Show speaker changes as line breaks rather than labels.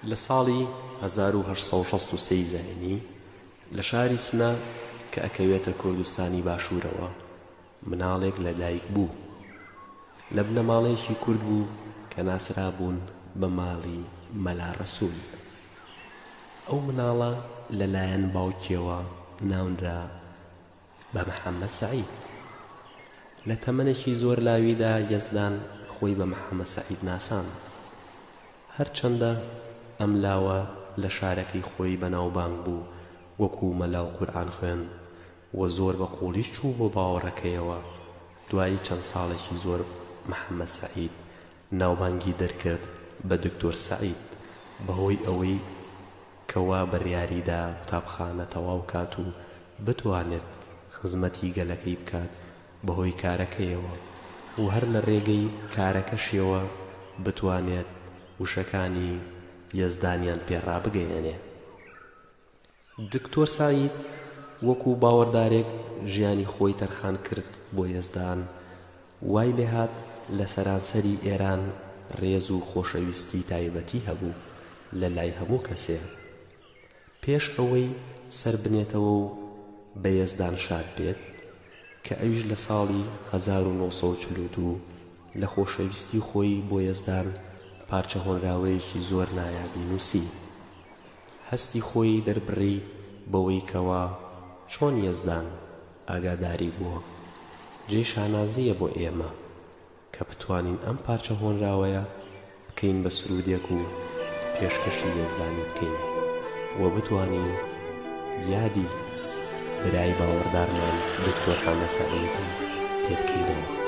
لە ساڵی 1963 زاینی لە شاری سنە کە ئەکەوێتە کوردستانی باشوورەوە مناڵێک لەدایک بوو. لە بنەماڵەیەکی کورد بوو کە ناسرابوون بە ماڵی مەلا ڕەسوول. ئەو مناڵە لەلایەن باوکیەوە ناونرا بە محەممەد سەعید. لە تەمەنێکی زۆر لاویدا یەزدان خۆی بە محەممەد سەعید ناسان، هەرچەندە ئەم لاوە لە شارەکەی خۆی بەناوبانگ بوو وەکو مەلا و قورئان خوێن و زۆر بە قوڵیش چوو بۆ باوەڕەکەیەوە. دوایی چەند ساڵێکی زۆر محەممەد سەعید ناوبانگی دەرکرد بە دکتۆر سەعید بەهۆی ئەوەی کەوا بڕیاریدا قوتابخانە تەواو کات و بتوانێت خزمەتی گەلەکەی بکات بەهۆی کارەکەیەوە و هەر لە ڕێگەی کارەکەشیەوە بتوانێت وشەکانی یەزدانیان پێڕا بگەیەنێ. دکتۆر سەعید وەکو باوەڕدارێک ژیانی خۆی تەرخان کرد بۆ یەزدان، وای لێهات لە سەرانسەری ئێران ڕێز و خۆشەویستی تایبەتی هەبوو لە لای هەموو کەسێ. پێش ئەوەی سەر بنێتەوە و بە یەزدان شاد بێت کە ئەویش لە ساڵی 1942 لە خۆشەویستی خۆی بۆ یەزدان پارچە هۆنراوەیەکی زۆر نایابی نووسی. هەستی خۆی دەربڕی بەوەی کەوا چۆن یەزدان ئاگاداری بووە. جێی شانازیە بۆ ئێمە کە بتوانین ئەم پارچە هۆنراوەیە بکەین بە سرودێک و پێشکەشی یەزدانی بکەین و بتوانین یادی برای باوەڕدارمان دکتۆر محەممەد سەعید پێ بکەینەوە.